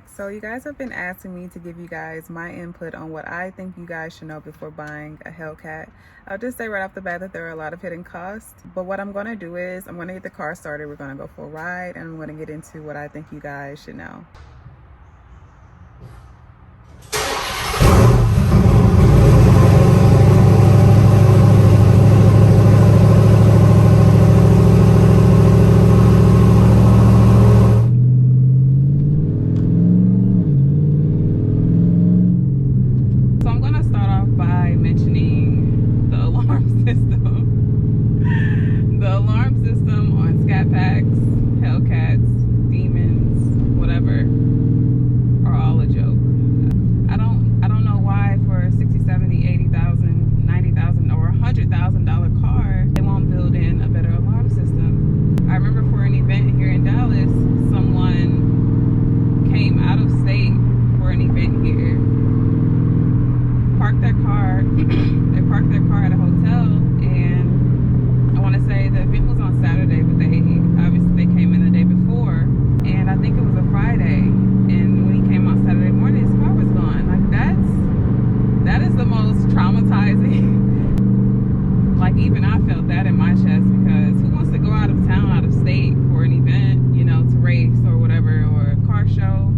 back. So you guys have been asking me to give you guys my input on what I think you guys should know before buying a Hellcat. I'll just say right off the bat that there are a lot of hidden costs, but what I'm going to do is I'm going to get the car started, we're going to go for a ride, and I'm going to get into what I think you guys should know. Hellcats, demons, whatever, are all a joke. I don't know why for a $60,000, $70,000, $80,000, $90,000, or $100,000 car they won't build in a better alarm system. I remember for an event here in Dallas, someone came out of state for an event here, parked their car. They parked their car at a hotel, and I want to say the event was on Saturday, but they came in the day before, and I think it was a Friday, and when he came out Saturday morning, his car was gone. Like, that is the most traumatizing. Like, even I felt that in my chest, because who wants to go out of town, out of state for an event, you know, to race or whatever, or a car show,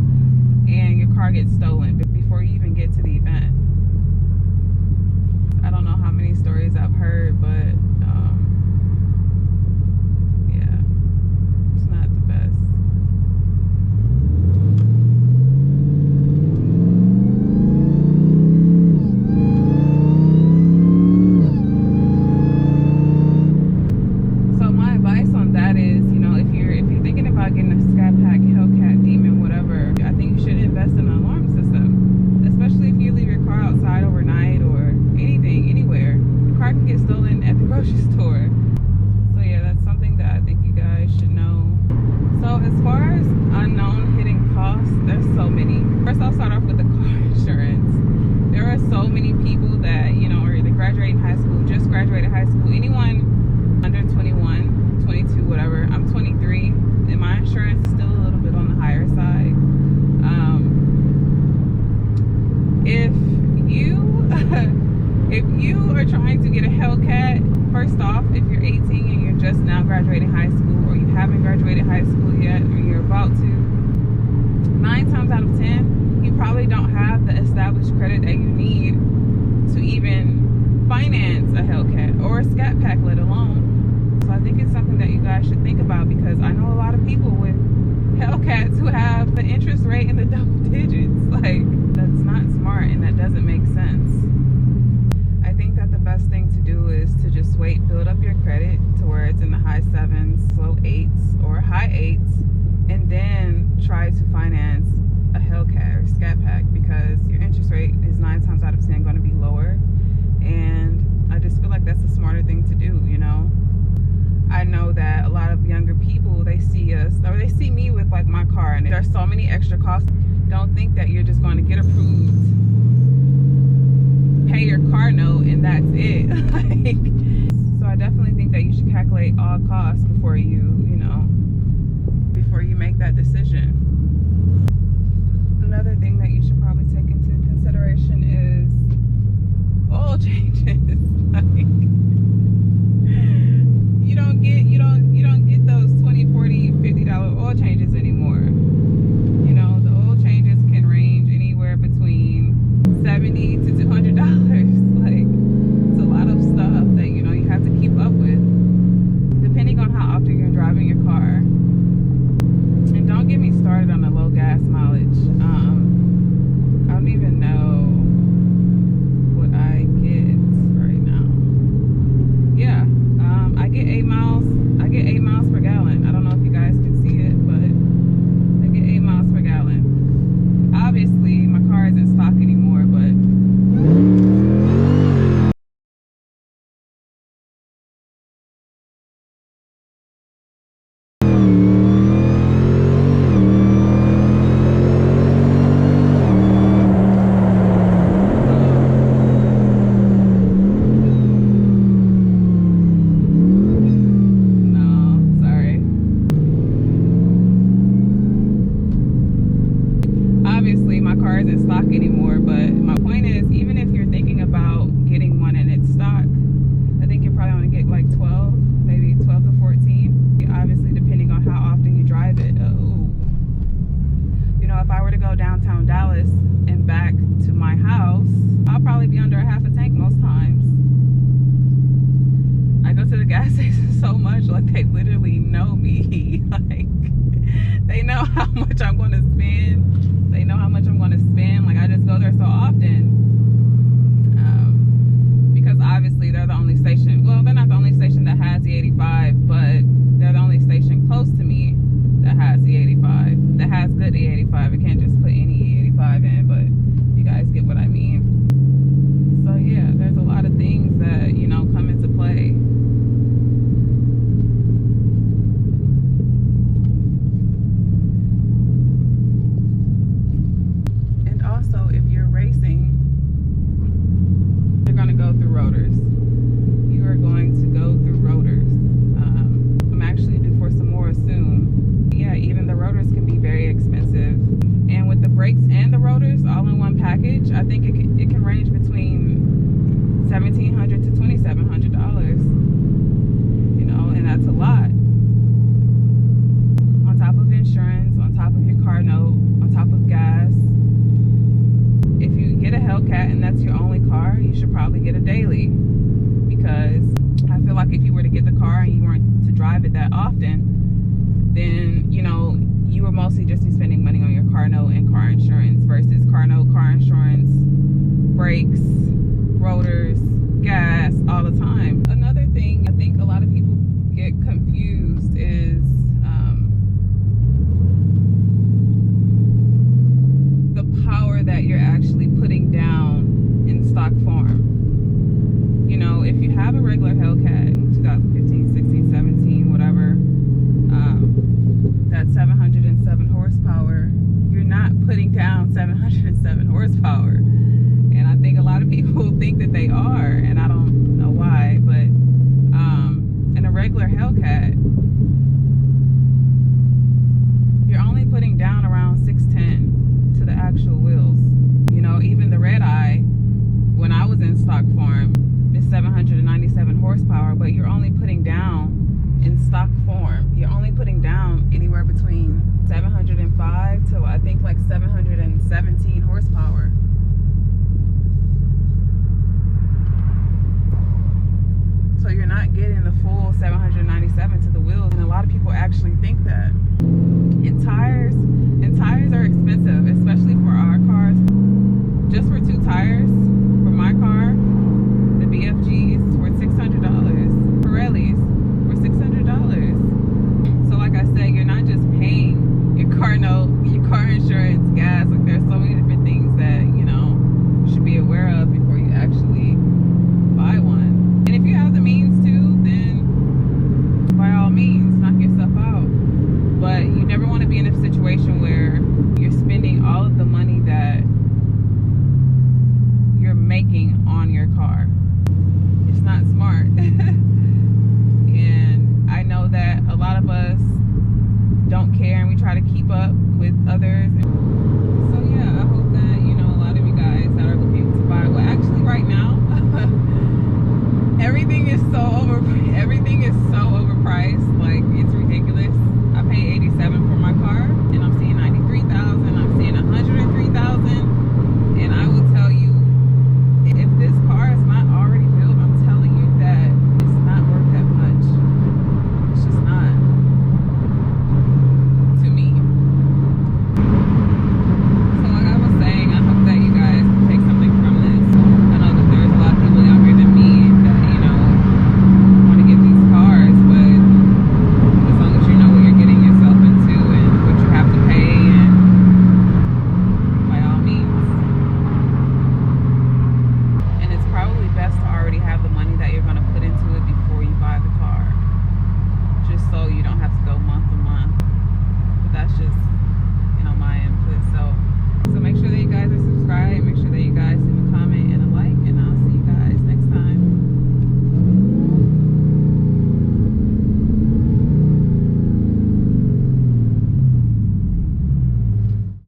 and your car gets stolen before you even get to the event. I don't know how many stories I've heard, but getting a Scat Pack, Hellcat, Demon, whatever, I think you should invest in an alarm system, especially if you leave your car outside overnight or anything, anywhere. Your car can get stolen at the grocery store. So yeah, that's something that I think you guys should know. So as far as unknown hidden costs, there's so many. First, I'll start off with the car insurance. There are so many people that, you know, are either graduating high school, just graduated high school, anyone under 21, 22, whatever. I'm 23. And my insurance is still a little bit on the higher side. If you are trying to get a Hellcat, first off, if you're 18 and you're just now graduating high school, or you haven't graduated high school yet, or you're about to, 9 times out of 10, you probably don't have the established credit that you need to even finance a Hellcat or a Scat Pack, let alone. So I think it's something that you guys should think about, because I know a lot of people with Hellcats who have the interest rate in the double digits. Like, that's not smart, and that doesn't make sense. I think that the best thing to do is to just wait, build up your credit to where it's in the high 7s, low 8s, or high 8s, and then try to finance a Hellcat or Scat Pack, because your interest rate is 9 times out of 10 going to be lower. And I just feel like that's the smarter thing to do, you know? I know that a lot of younger people, they see us, or they see me with like my car, and there's so many extra costs. Don't think that you're just going to get approved, pay your car note, and that's it. So I definitely think that you should calculate all costs before you make that decision. Another thing that you should probably take into consideration is oil changes. You don't get those $20, $40, $50 oil changes anymore. You know, the oil changes can range anywhere between $70 to $200. Like, it's a lot of stuff that, you know, you have to keep up with, depending on how often you're driving your car. And don't get me started isn't stock anymore. But my point is, even if you're thinking about getting one and it's stock, I think you're probably going to get like 12, maybe 12 to 14. Obviously, depending on how often you drive it. Oh, you know, if I were to go downtown Dallas and back to my house, I'll probably be under a half a tank most times. I go to the gas station so much, like they literally know me. Like they know how much I'm going to spend. They know how much I'm going to spend. Like I just go there so often. Because obviously they're the only station, well, they're not the only station that has the 85, but they're the only station close to me that has the 85, that has good E85. It can't just put any E85 in, but you guys get what I mean. So yeah, there's a lot of things that, you know, come into play. And also, if you're racing, you're going to go through rotors. You are going to go through rotors. I'm actually due for some more soon. Yeah, even the rotors can be very expensive. And with the brakes and the rotors all in one package, I think it can range between $1,700 to $2,700. You know, and that's a lot. On top of insurance, on top of your car note, on top of gas. If you get a Hellcat and that's your only car, you should probably get a daily, because I feel like if you were to get the car and you weren't to drive it that often, then, you know, you would mostly just be spending money on your car note and car insurance versus car note, car insurance, brakes, rotors, gas, all the time. Another thing I think a lot of people get confused is the power that you're actually putting down in stock form. You know, if you have a regular Hellcat, 2015, 16, 17, whatever, that's 707 horsepower, you're not putting down 707 horsepower.